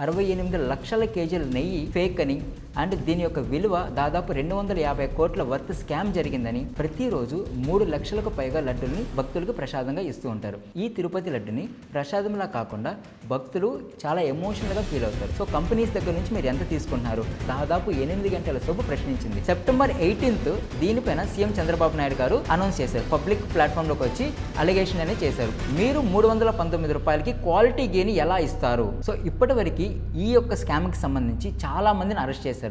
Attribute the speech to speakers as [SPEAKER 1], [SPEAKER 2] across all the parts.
[SPEAKER 1] 68 లక్షల కేజీల నెయ్యి ఫేక్ అని అండ్ దీని యొక్క విలువ దాదాపు 250 కోట్ల వర్త్ స్కామ్ జరిగిందని ప్రతిరోజు 3 లక్షలకు పైగా లడ్డుల్ని భక్తులకు ప్రసాదంగా ఇస్తూ ఉంటారు. ఈ తిరుపతి లడ్డుని ప్రసాదంలా కాకుండా భక్తులు చాలా ఎమోషనల్గా ఫీల్ అవుతారు. సో కంపెనీస్ దగ్గర నుంచి మీరు ఎంత తీసుకుంటున్నారు? దాదాపు 8 గంటల సేపు ప్రశ్నించింది. సెప్టెంబర్ 18th దీనిపైన సీఎం చంద్రబాబు నాయుడు గారు అనౌన్స్ చేశారు. పబ్లిక్ ప్లాట్ఫామ్లోకి వచ్చి అలిగేషన్ అనేది చేశారు. మీరు 319 రూపాయలకి క్వాలిటీ గేని ఎలా ఇస్తారు? సో ఇప్పటి వరకు ఈ యొక్క స్కామ్కి సంబంధించి చాలా మందిని అరెస్ట్ చేశారు.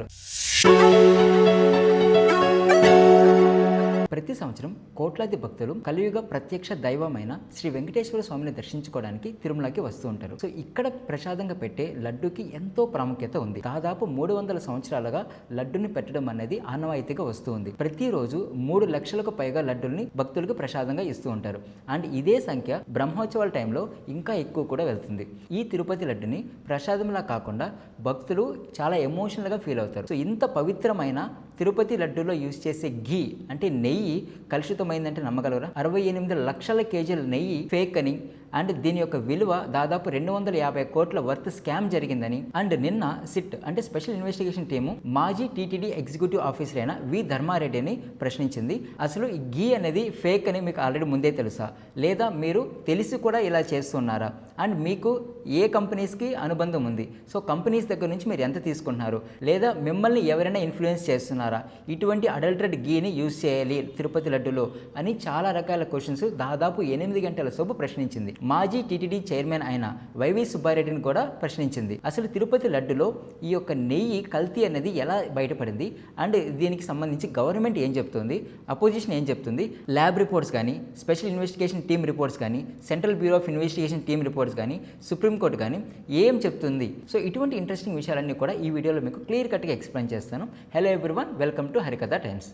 [SPEAKER 1] ప్రతి సంవత్సరం కోట్లాది భక్తులు కలియుగ ప్రత్యక్ష దైవమైన శ్రీ వెంకటేశ్వర స్వామిని దర్శించుకోవడానికి తిరుమలకి వస్తూ ఉంటారు. సో ఇక్కడ ప్రసాదంగా పెట్టే లడ్డుకి ఎంతో ప్రాముఖ్యత ఉంది. దాదాపు 300 సంవత్సరాలుగా లడ్డుని పెట్టడం అనేది ఆనవాయితీగా వస్తూ ఉంది. ప్రతిరోజు 3 లక్షలకు పైగా లడ్డుల్ని భక్తులకు ప్రసాదంగా ఇస్తూ ఉంటారు. అండ్ ఇదే సంఖ్య బ్రహ్మోత్సవాల టైంలో ఇంకా ఎక్కువ కూడా వెళ్తుంది. ఈ తిరుపతి లడ్డుని ప్రసాదంలా కాకుండా భక్తులు చాలా ఎమోషనల్గా ఫీల్ అవుతారు. సో ఇంత పవిత్రమైన తిరుపతి లడ్డూలో యూజ్ చేసే ఘీ అంటే నెయ్యి కలుషితమైందంటే నమ్మగలరా? 68 లక్షల కేజీల నెయ్యి ఫేక్ అని అండ్ దీని యొక్క విలువ దాదాపు 250 కోట్ల వర్త్ స్కామ్ జరిగిందని అండ్ నిన్న సిట్ అంటే స్పెషల్ ఇన్వెస్టిగేషన్ టీము మాజీ టీటీడీ ఎగ్జిక్యూటివ్ ఆఫీసర్ అయిన వి ధర్మారెడ్డిని ప్రశ్నించింది. అసలు ఈ ఘీ అనేది ఫేక్ అని మీకు ఆల్రెడీ ముందే తెలుసా, లేదా మీరు తెలిసి కూడా ఇలా చేస్తున్నారా, అండ్ మీకు ఏ కంపెనీస్కి అనుబంధం ఉంది? సో కంపెనీస్ దగ్గర నుంచి మీరు ఎంత తీసుకుంటున్నారు, లేదా మిమ్మల్ని ఎవరైనా ఇన్ఫ్లుయెన్స్ చేస్తున్నారా? ఇటువంటి అడల్టెడ్ ఘీని యూజ్ చేయాలి తిరుపతి లడ్డులో అని చాలా రకాల క్వశ్చన్స్ దాదాపు 8 గంటల సేపు ప్రశ్నించింది. మాజీ టీటీడీ చైర్మన్ అయిన వైవి సుబ్బారెడ్డిని కూడా ప్రశ్నించింది. అసలు తిరుపతి లడ్డులో ఈ యొక్క నెయ్యి కల్తీ అనేది ఎలా బయటపడింది అండ్ దీనికి సంబంధించి గవర్నమెంట్ ఏం చెప్తుంది, అపోజిషన్ ఏం చెప్తుంది, ల్యాబ్ రిపోర్ట్స్ కానీ, స్పెషల్ ఇన్వెస్టిగేషన్ టీమ్ రిపోర్ట్స్ కానీ, central bureau of investigation team reports కానీ, సుప్రీంకోర్టు కానీ ఏం చెప్తుంది? సో ఇటువంటి ఇంట్రెస్టింగ్ విషయాలన్నీ కూడా ఈ వీడియోలో మీకు క్లియర్ కట్గా ఎక్స్ప్లెయిన్ చేస్తాను. Hello everyone, welcome to Harikatha Times.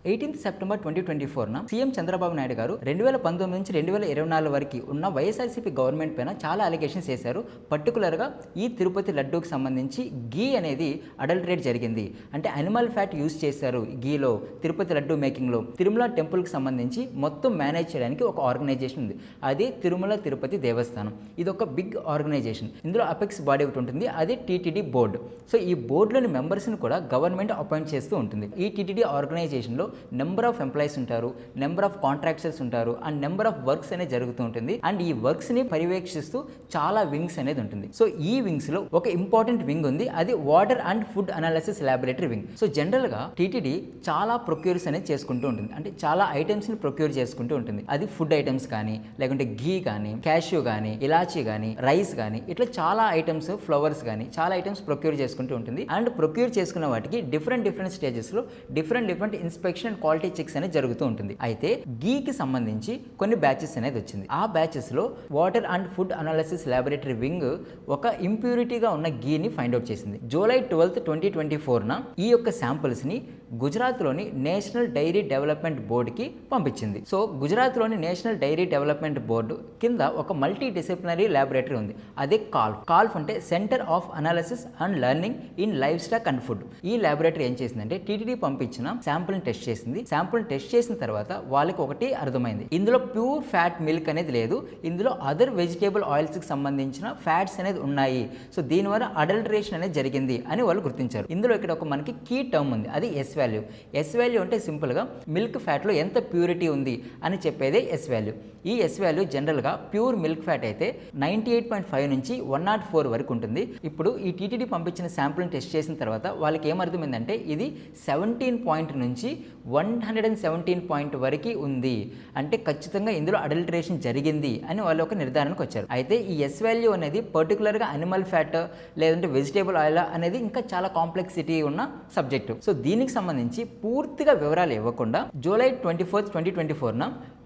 [SPEAKER 1] 18th September 2024న సీఎం చంద్రబాబు నాయుడు గారు 2019 నుంచి 2024 వరకు ఉన్న వైఎస్ఆర్సీపీ గవర్నమెంట్ పైన చాలా అలిగేషన్స్ చేశారు. పర్టికులర్గా ఈ తిరుపతి లడ్డూకి సంబంధించి ఘీ అనేది అడల్టరేట్ జరిగింది, అంటే అనిమల్ ఫ్యాట్ యూజ్ చేశారు ఘీలో తిరుపతి లడ్డూ మేకింగ్లో. తిరుమల టెంపుల్కి సంబంధించి మొత్తం మేనేజ్ చేయడానికి ఒక ఆర్గనైజేషన్ ఉంది, అదే తిరుమల తిరుపతి దేవస్థానం. ఇది ఒక బిగ్ ఆర్గనైజేషన్. ఇందులో అపెక్స్ బాడీ ఒకటి ఉంటుంది, అదే టీటీడీ బోర్డు. సో ఈ బోర్డులోని మెంబర్స్ని కూడా గవర్నమెంట్ అపాయింట్ చేస్తూ ఉంటుంది. ఈ టీటీడీ ఆర్గనైజేషన్లో నెంబర్ ఆఫ్ ఎంప్లాయీస్ ఉంటారు, నెంబర్ ఆఫ్ కాంట్రాక్టర్స్ ఉంటారు, అండ్ నెంబర్ ఆఫ్ వర్క్స్ అనేది జరుగుతూ ఉంటుంది. అండ్ ఈ వర్క్స్ ని పర్యవేక్షిస్తూ చాలా వింగ్స్ అనేది ఉంటుంది. సో ఈ వింగ్స్ లో ఒక ఇంపార్టెంట్ వింగ్ ఉంది, అది water and food analysis laboratory wing. So general గా టీటీడీ చాలా ప్రొక్యూర్స్ అనేది చేసుకుంటూ ఉంటుంది, అంటే చాలా ఐటమ్స్ ని ప్రొక్యూర్ చేసుకుంటూ ఉంటుంది. అది ఫుడ్ ఐటమ్స్ కానీ, లేకుంటే ఘీ కానీ, క్యాష్యూ కానీ, ఇలాచీ కానీ, రైస్ కానీ, ఇట్లా చాలా ఐటమ్స్, ఫ్లవర్స్ కానీ చాలా ఐటమ్స్ ప్రొక్యూర్ చేసుకుంటూ ఉంటుంది. అండ్ ప్రొక్యూర్ చేసుకున్న వాటికి డిఫరెంట్ స్టేజెస్ లో డిఫరెంట్ ఇన్స్పెక్షన్ క్వాలిటీ చెక్స్ అనేది జరుగుతూ ఉంటుంది. అయితే ఘీకి సంబంధించి కొన్ని బ్యాచెస్ అనేది వచ్చింది. ఆ బ్యాచెస్ లో water and food analysis laboratory wing ఒక ఇంప్యూరిటీగా ఉన్న ఘీని ఫైండ్ అవుట్ చేసింది. జూలై 12th 2024న ఈ యొక్క శాంపుల్స్ ని గుజరాత్ లోని నేషనల్ డైరీ డెవలప్మెంట్ బోర్డుకి పంపించింది. సో గుజరాత్ లోని నేషనల్ డైరీ డెవలప్మెంట్ బోర్డు కింద ఒక మల్టీ డిసిప్లినరీ ల్యాబొరేటరీ ఉంది, అదే కాల్ఫ్ అంటే centre of analysis and learning in live stock and food. ఈ ల్యాబొరేటరీ ఏం చేసిందంటే టీటీడీ పంపించిన శాంపుల్ టెస్ట్ చేసింది. శాంపుల్ టెస్ట్ చేసిన తర్వాత వాళ్ళకి ఒకటి అర్థమైంది, ఇందులో ప్యూర్ ఫ్యాట్ మిల్క్ అనేది లేదు, ఇందులో అదర్ వెజిటేబుల్ ఆయిల్స్ కి సంబంధించిన ఫ్యాట్స్ అనేది ఉన్నాయి. సో దీనివల్ల అడల్టరేషన్ అనేది జరిగింది అని వాళ్ళు గుర్తించారు. ఇందులో ఇక్కడ ఒక మనకి కీ టర్మ్ ఉంది, అది ఎస్ వాల్యూ. ఎస్ వాల్యూ అంటే సింపుల్ గా మిల్క్ ఫ్యాట్ లో ఎంత ప్యూరిటీ ఉంది అని చెప్పేదే ఎస్ వాల్యూ. ఈ ఎస్ వాల్యూ జనరల్ గా ప్యూర్ మిల్క్ ఫ్యాట్ అయితే 98.5 నుంచి 104 వరకు ఉంటుంది. ఇప్పుడు ఈ టీటీడీ పంపించిన శాంపుల్ టెస్ట్ చేసిన తర్వాత వాళ్ళకి ఏమర్థమైందంటే ఇది 17 పాయింట్ నుంచి 117 పాయింట్ వరకు ఉంది, అంటే ఖచ్చితంగా ఇందులో అడల్టరేషన్ జరిగింది అని వాళ్ళు ఒక నిర్ధారణకు వచ్చారు. అయితే ఈ ఎస్ వాల్యూ అనేది పర్టికులర్గా అనిమల్ ఫ్యాట్ లేదంటే వెజిటేబుల్ ఆయిల్ అనేది ఇంకా చాలా కాంప్లెక్సిటీ ఉన్న సబ్జెక్టు. సో దీనికి సంబంధించి పూర్తిగా వివరాలు ఇవ్వకుండా జూలై 24th 2024న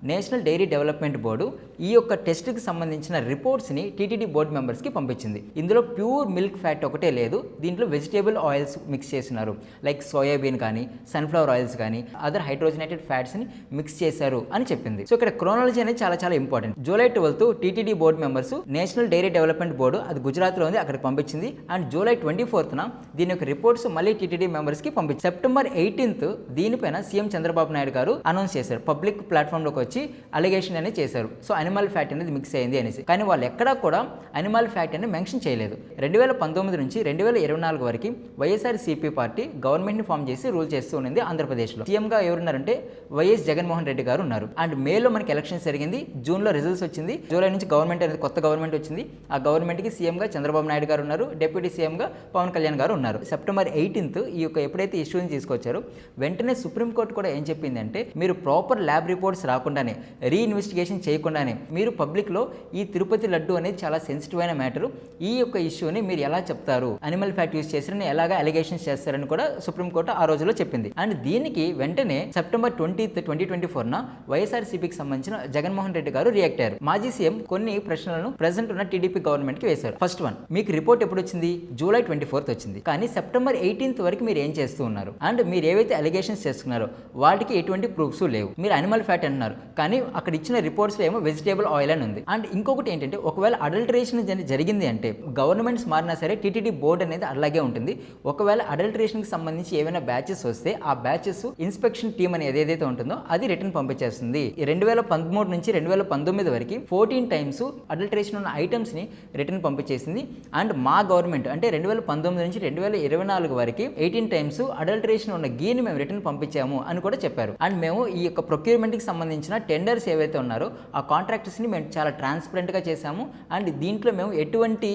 [SPEAKER 1] నేషనల్ డైరీ డెవలప్మెంట్ బోర్డు ఈ యొక్క టెస్ట్కి సంబంధించిన రిపోర్ట్స్ని టీటీడీ బోర్డు మెంబర్స్కి పంపించింది. ఇందులో ప్యూర్ మిల్క్ ఫ్యాట్ ఒకటే లేదు, దీంట్లో వెజిటేబుల్ ఆయిల్స్ మిక్స్ చేస్తున్నారు, లైక్ సోయాబీన్ కానీ, సన్ఫ్లవర్ ఆయిల్స్ కానీ, అదర్ హైడ్రోజనేటెడ్ ఫ్యాట్స్ని మిక్స్ చేశారు అని చెప్పింది. సో ఇక్కడ క్రోనాలజీ అనేది చాలా important. July 12th TTD board members National dairy development board, అది గుజరాత్లో ఉంది, అక్కడికి పంపించింది. అండ్ జూలై 24th దీని యొక్క రిపోర్ట్స్ మళ్ళీ టీటీడీ మెంబర్స్కి పంపించింది. సెప్టెంబర్ 18th దీనిపైన సీఎం చంద్రబాబు నాయుడు గారు అనౌన్స్ చేశారు. పబ్లిక్ ప్లాట్ఫామ్లోకి వచ్చి వచ్చి అలిగేషన్ అనేది చేశారు. సో అనిమల్ ఫ్యాట్ అనేది మిక్స్ అయింది అనేసి. కానీ వాళ్ళు ఎక్కడా కూడా అనిమల్ ఫ్యాట్ అని మెన్షన్ చేయలేదు. 2019 నుంచి 2024 వరకు వైఎస్ఆర్సీపీ పార్టీ గవర్నమెంట్ని ఫామ్ చేసి రూల్ చేస్తూ ఉంది ఆంధ్రప్రదేశ్లో. సీఎంగా ఎవరున్నారంటే వైఎస్ జగన్మోహన్ రెడ్డి గారు ఉన్నారు. అండ్ మేలో మనకి ఎలక్షన్స్ జరిగింది, జూన్లో రిజల్ట్స్ వచ్చింది, జూలై నుంచి గవర్నమెంట్ అనేది కొత్త గవర్నమెంట్ వచ్చింది. ఆ గవర్నమెంట్కి సీఎంగా చంద్రబాబు నాయుడు గారు ఉన్నారు, డిప్యూటీ సీఎంగా పవన్ కళ్యాణ్ గారు ఉన్నారు. సెప్టెంబర్ 18th ఈ యొక్క ఎప్పుడైతే ఇష్యూని తీసుకొచ్చారో వెంటనే సుప్రీంకోర్టు కూడా ఏం చెప్పిందంటే మీరు ప్రాపర్ ల్యాబ్ రిపోర్ట్స్ రాకుండానే రీఇన్వెస్టిగేషన్ చేయకుండానే మీరు పబ్లిక్లో ఈ తిరుపతి లడ్డు అనేది చాలా సెన్సిటివ్ అయిన మ్యాటర్, ఈ యొక్క ఇష్యూని మీరు ఎలా చెప్తారు, అనిమల్ ఫ్యాట్ యూస్ చేసిన ఎలాగా అలిగేషన్స్ చేస్తారని కూడా సుప్రీంకోర్టు ఆ రోజులో చెప్పింది. అండ్ దీనికి వెంటనే సెప్టెంబర్ 20th 2024 వైఎస్ఆర్సీపీకి సంబంధించిన జగన్మోహన్ రెడ్డి గారు రియాక్ట్ అయ్యారు. మాజీ సీఎం కొన్ని ప్రశ్నలను ప్రెసెంట్ ఉన్న టీడీపీ గవర్నమెంట్ కి వేశారు. ఫస్ట్ వన్, మీకు రిపోర్ట్ ఎప్పుడు వచ్చింది? జూలై 24th వచ్చింది. కానీ సెప్టెంబర్ 18th వరకు మీరు ఏం చేస్తూ ఉన్నారు? అండ్ మీరు ఏవైతే అలిగేషన్స్ చేస్తున్నారో వాటికి ఎటువంటి ప్రూఫ్స్ లేవు. మీరు అనిమల్ ఫ్యాట్ అంటున్నారు, కానీ అక్కడ ఇచ్చిన రిపోర్ట్స్ లో ఏమో వెజిటేబుల్ ఆయిల్ అని ఉంది. అండ్ ఇంకొకటి ఏంటంటే ఒకవేళ అడల్టరేషన్ జరిగింది అంటే గవర్నమెంట్స్ మారినా సరే టీటీడీ బోర్డు అనేది అలాగే ఉంటుంది. ఒకవేళ అడల్టరేషన్ కి సంబంధించి ఏమైనా బ్యాచెస్ వస్తే ఆ బ్యాచెస్ ఇన్స్పెక్షన్ టీమ్ అని ఏదైతే ఉంటుందో అది రిటర్న్ పంపించేస్తుంది. 2013 నుంచి 2019 వరకు 14 times అడల్టరేషన్ ఉన్న ఐటమ్స్ ని రిటర్న్ పంపించేసింది. అండ్ మా గవర్నమెంట్ అంటే 2019 నుంచి 2024 వరకు 18 times అడల్టరేషన్ ఉన్న గీని మేము రిటర్న్ పంపించాము అని కూడా చెప్పారు. అండ్ మేము ఈ యొక్క ప్రొక్యూర్మెంట్ కి సంబంధించిన టెండర్స్ ఏవైతే ఉన్నారో ఆ కాంట్రాక్టర్స్ ని మేము చాలా ట్రాన్స్పరెంట్ గా చేశాము. అండ్ దీంట్లో మేము ఎటువంటి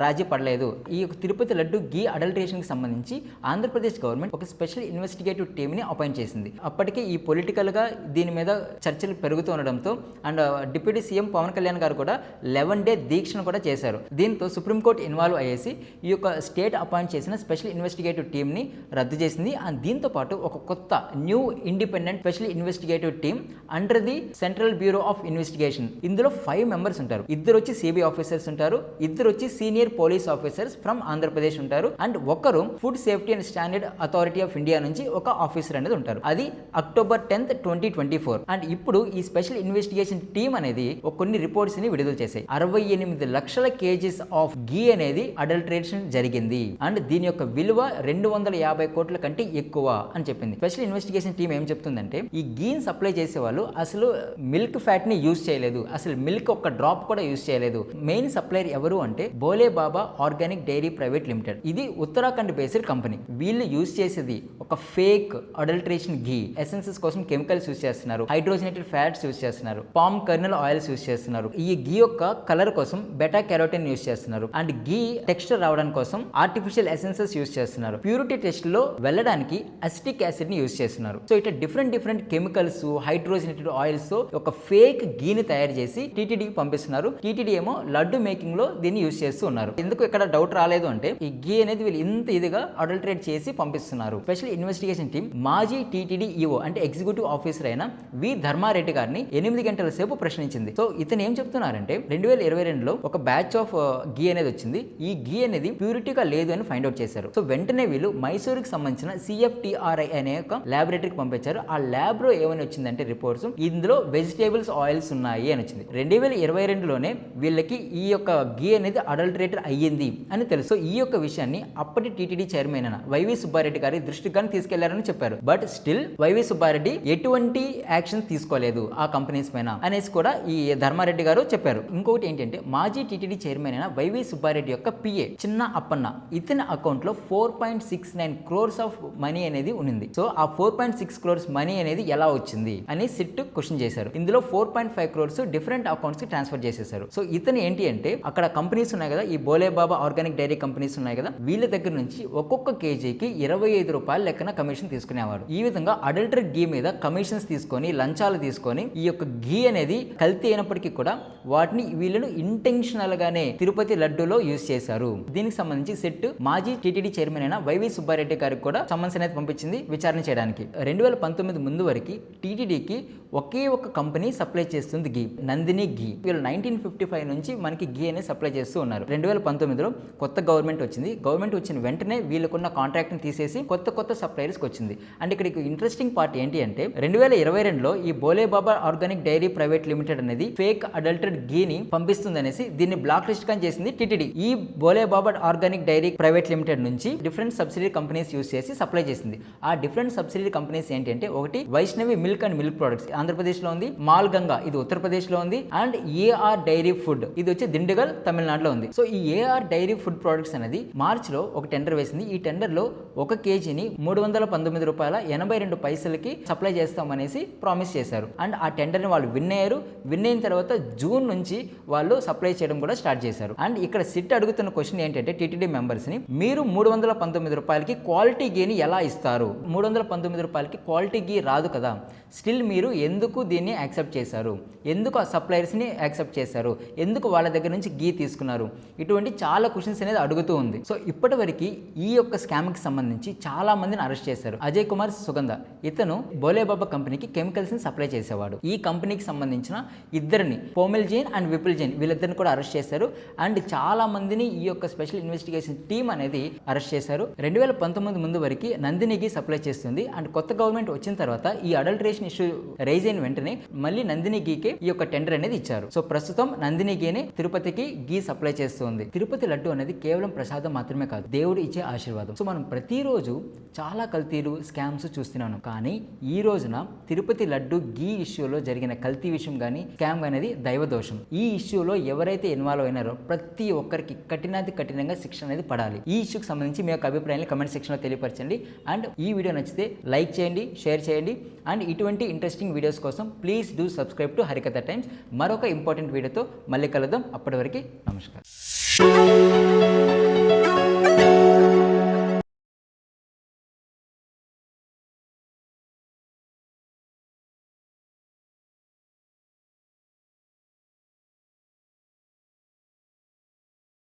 [SPEAKER 1] రాజీ పడలేదు. ఈ యొక్క తిరుపతి లడ్డు గీ అడల్టరేషన్ కి సంబంధించి ఆంధ్రప్రదేశ్ గవర్నమెంట్ ఒక స్పెషల్ ఇన్వెస్టిగేటివ్ టీమ్ ని అపాయింట్ చేసింది. అప్పటికే ఈ పొలిటికల్ గా దీని మీద చర్చలు పెరుగుతూ ఉండడంతో and deputy CM Pawan Kalyan గారు కూడా 11 day దీక్షను కూడా చేశారు. దీంతో సుప్రీంకోర్టు ఇన్వాల్వ్ అయ్యేసి ఈ యొక్క స్టేట్ అపాయింట్ చేసిన స్పెషల్ ఇన్వెస్టిగేటివ్ టీమ్ ని రద్దు చేసింది. అండ్ దీంతో పాటు ఒక కొత్త new independent special investigative team under the central bureau of investigation. ఇందులో 5 members ఉంటారు. ఇద్దరు వచ్చి సిబిఐ ఆఫీసర్స్ ఉంటారు, ఇద్దరు వచ్చి senior police officers from Andhra Pradesh ఉంటారు. అండ్ ఒకరు food safety and standard authority of India నుంచి ఒక ఆఫీసర్ అనేది ఉంటారు. అది అక్టోబర్ 10th 2024. అండ్ ఇప్పుడు ఈ స్పెషల్ ఇన్వెస్టిగేషన్ టీమ్ అనేది కొన్ని రిపోర్ట్స్ ని విడుదల చేశాయి. 68 లక్షల కేజీస్ ఆఫ్ గీ అనేది అడల్టరేషన్ జరిగింది. అండ్ దీని యొక్క విలువ 250 కోట్ల కంటే ఎక్కువ అని చెప్పింది. స్పెషల్ ఇన్వెస్టిగేషన్ టీమ్ ఏం చెప్తుందంటే ఈ గీని సప్లై చేసే వాళ్ళు అసలు మిల్క్ ఫ్యాట్ ని యూజ్ చేయలేదు, అసలు మిల్క్ ఒక డ్రాప్ కూడా యూజ్ చేయలేదు. మెయిన్ సప్లైర్ ఎవరు అంటే బోలే బాబా ఆర్గానిక్ డైరీ ప్రైవేట్ లిమిటెడ్. ఇది ఉత్తరాఖండ్ బేస్డ్ కంపెనీ. వీళ్ళు యూజ్ చేసేది ఒక ఫేక్ అడల్టరేషన్ గీ. ఎసెన్సెస్ కోసం కెమికల్స్ యూజ్ చేస్తున్నారు, హైడ్రోజనేటెడ్ ఫ్యాట్స్ యూజ్ చేస్తున్నారు, పామ్ కర్నల్ ఆయిల్స్ యూజ్ చేస్తున్నారు. ఈ గీ యొక్క కలర్ కోసం బెటా కెరోటిన్ యూజ్ చేస్తున్నారు. అండ్ గీ టెక్స్చర్ రావడానికి కోసం ఆర్టిఫిషియల్ ఎసెన్సెస్ యూజ్ చేస్తున్నారు. ప్యూరిటీ టెస్ట్ లో వెళ్ళడానికి అసిటిక్ యాసిడ్ ని యూజ్ చేస్తున్నారు. సో ఇట్లా డిఫరెంట్ కెమికల్స్, హైడ్రోజనేటెడ్ ఆయిల్స్ తో ఒక ఫేక్ గీని తయారు చేసి టీటీడీకి పంపిస్తున్నారు. టీటీడీ ఏమో లడ్డు మేకింగ్ లో దీన్ని యూజ్ చేస్తూ ఉన్నారు. ఎందుకు ఇక్కడ డౌట్ రాలేదు అంటే ఈ గీ అనేది వీళ్ళు ఇంత ఇదిగా అడల్టరేట్ చేసి పంపిస్తున్నారు. స్పెషల్ ఇన్వెస్టిగేషన్ టీమ్ మాజీ టీటీడీ ఈఓ అంటే ఎగ్జిక్యూటివ్ ఆఫీసర్ అయిన వి ధర్మారెడ్డి గారిని 8 గంటల సేపు ప్రశ్నించింది. సో ఇతను ఏం చెప్తున్నారంటే 2022లో ఒక బ్యాచ్ ఆఫ్ గీ అనేది వచ్చింది. ఈ గీ అనేది ప్యూరిటీగా లేదు అని ఫైండ్ అవుట్ చేశారు. సో వెంటనే వీళ్ళు మైసూరుకి సంబంధించిన CFTRI అనే ఒక ల్యాబొరేటరీకి పంపించారు. ఆ ల్యాబ్ లో ఏమని వచ్చిందంటే రిపోర్ట్స్ ఇందులో వెజిటేబుల్స్ ఆయిల్స్ ఉన్నాయి అని వచ్చింది. 2022లోనే వీళ్ళకి ఈ యొక్క గీ అనేది అడల్టరేటర్ అయ్యింది అని తెలుసు. ఈ యొక్క విషయాన్ని అప్పటి టీటీడీ చైర్మన్ అయిన వైవి సుబ్బారెడ్డి గారి దృష్టికి కానీ తీసుకెళ్లారని చెప్పారు. బట్ స్టిల్ వైవి సుబ్బారెడ్డి ఎటువంటి యాక్షన్ తీసుకోలేదు ఆ కంపెనీస్ పైన అనేసి కూడా ఈ ధర్మారెడ్డి గారు చెప్పారు. ఇంకొకటి ఏంటంటే మాజీ టీటీడీ చైర్మన్ అయిన వైవి సుబ్బారెడ్డి యొక్క పిఏ చిన్న అప్పన్న ఇతని అకౌంట్ లో 4.69 crores ఆఫ్ మనీ అనేది ఉంది. సో ఆ 4.6 crores మనీ అనేది ఎలా వచ్చింది అని సిట్ క్వశ్చన్ చేశారు. ఇందులో 4.5 crores డిఫరెంట్ అకౌంట్స్ కి ట్రాన్స్ఫర్ చేసేసారు. సో ఇతను ఏంటి అంటే అక్కడ కంపెనీస్ ఉన్నాయి కదా, ఈ బోలే బాబా ఆర్గానిక్ డైరీ కంపెనీస్ ఉన్నాయి కదా, వీళ్ళ దగ్గర నుంచి ఒక్కొక్క కేజీకి 25 రూపాయల లెక్కన కమిషన్ తీసుకునేవాడు. ఈ విధంగా అడల్టరీ గీ మీద కమిషన్స్ తీసుకొని లంచాలు తీసుకొని ఈ యొక్క గీ అనేది కల్తీ అయినప్పటికీ కూడా వాటిని వీళ్ళను ఇంటెన్షనల్ గానే తిరుపతి లడ్డూలో యూజ్ చేశారు. దీనికి సంబంధించి సెట్ మాజీ టీటీడీ చైర్మన్ అయిన వైవి సుబ్బారెడ్డి గారికి కూడా సమన్స్ అనేది పంపించింది విచారణ చేయడానికి. 2019 ముందు వరకు టీటీడీకి ఒకే ఒక కంపెనీ సప్లై చేస్తుంది గీ, నందిని గీ. వీళ్ళు 1955 నుంచి మనకి గీ అనేది సప్లై చేస్తూ ఉన్నారు. 2019లో కొత్త గవర్నమెంట్ వచ్చింది. గవర్నమెంట్ వచ్చిన వెంటనే వీళ్ళకున్న కాంట్రాక్ట్ ని తీసేసి కొత్త సప్లైర్స్కి వచ్చింది. అండ్ ఇక్కడ ఇంట్రెస్టింగ్ పార్ట్ ఏంటి అంటే 2022లో ఈ బోలే బాబా ఆర్గానిక్ డైరీ ప్రైవేట్ లిమిటెడ్ అనేది ఫేక్ అడల్టెడ్ గీని పంపిస్తుంది అనేసి దీన్ని బ్లాక్ లిస్ట్ కానీ చేసింది టీటీడీ. ఈ బోలే బాబా ఆర్గానిక్ డైరీ ప్రైవేట్ లిమిటెడ్ నుంచి డిఫరెంట్ సబ్సిడీ కంపెనీస్ యూజ్ చేసి సప్లై చేసింది. ఆ డిఫరెంట్ సబ్సిడీ కంపెనీస్ ఏంటి అంటే ఒకటి Vaishnavi milk and milk products, Andhra Pradesh ఆంధ్రప్రదేశ్లో ఉంది, మాల్ గంగా ఇది ఉత్తరప్రదేశ్లో ఉంది, అండ్ ఏఆర్ డైరీ ఫుడ్ ఇది వచ్చి దిండుగల్ తమిళనాడులో ఉంది. సో ఈ ఏఆర్ డైరీ ఫుడ్ ప్రొడక్ట్స్ అనేది మార్చిలో ఒక టెండర్ వేసింది. ఈ టెండర్లో 1 కేజీని 319 రూపాయల 82 పైసలకి సప్లై చేస్తామనేసి ప్రామిస్ చేశారు. అండ్ ఆ టెండర్ని వాళ్ళు విన్ అయ్యారు. విన్ అయిన తర్వాత జూన్ నుంచి వాళ్ళు సప్లై చేయడం కూడా స్టార్ట్ చేశారు. అండ్ ఇక్కడ సిట్ అడుగుతున్న క్వశ్చన్ ఏంటంటే టీటీడీ మెంబర్స్ని, మీరు 319 రూపాయలకి క్వాలిటీ గీని ఎలా ఇస్తారు? 319 రూపాయలకి క్వాలిటీ గీ రాదు కదా, స్టిల్ మీరు ఎందుకు దీన్ని యాక్సెప్ట్ చేశారు? ఎందుకు ఆ సప్లయర్స్ని యాక్సెప్ట్ చేశారు? ఎందుకు వాళ్ళ దగ్గర నుంచి గీ తీసుకున్నారు? ఇటువంటి చాలా క్వశ్చన్స్ అనేది అడుగుతూ ఉంది. సో ఇప్పటివరకు ఈ యొక్క స్కామ్కి సంబంధించి చాలా మందిని అరెస్ట్ చేశారు. అజయ్ కుమార్ సుగంధ ఇతను బోలేబాబా కంపెనీకి కెమికల్స్ని సప్లై చేసేవాడు. ఈ కంపెనీకి సంబంధించిన ఇద్దరిని పోమిల్ జైన్ అండ్ విపుల్ జైన్ వీళ్ళిద్దరిని కూడా అరెస్ట్ చేశారు. అండ్ చాలా మందిని ఈ యొక్క స్పెషల్ ఇన్వెస్టిగేషన్ టీమ్ అనేది అరెస్ట్ చేశారు. 2019 ముందు వరకు నందినికి సప్లై చేస్తుంది. అండ్ కొత్త గవర్నమెంట్ వచ్చిన తర్వాత ఈ అడల్టరేషన్ ఇష్యూ రైజ్ అయిన వెంటనే మళ్ళీ నందిని గీకే ఈ యొక్క టెండర్ అనేది ఇచ్చారు. సో ప్రస్తుతం నందిని గీనే తిరుపతికి గీ సప్లై చేస్తుంది. తిరుపతి లడ్డు అనేది కేవలం ప్రసాదం మాత్రమే కాదు, దేవుడు ఇచ్చే ఆశీర్వాదం. సో మనం ప్రతిరోజు చాలా కల్తీలు స్కామ్స్ చూస్తున్నాను. కానీ ఈ రోజున తిరుపతి లడ్డు గీ ఇష్యూలో జరిగిన కల్తీ విషయం కానీ స్కామ్ అనేది దైవ దోషం. ఈ ఇష్యూలో ఎవరైతే ఇన్వాల్వ్ అయినారో ప్రతి ఒక్కరికి కఠినంగా శిక్ష అనేది పడాలి. ఈ ఇష్యూకి సంబంధించి మీ యొక్క అభిప్రాయాన్ని కమెంట్ సెక్షన్లో తెలియపరచండి. అండ్ ఈ వీడియో నచ్చితే లైక్ చేయండి, షేర్ చేయండి. అండ్ ఇటువంటి ఇంట్రెస్టింగ్ వీడియోస్ కోసం please do subscribe to Harikatha times. మరొక ఇంపార్టెంట్ వీడియోతో మళ్ళీ కలుద్దాం. అప్పటి వరకు నమస్కారం.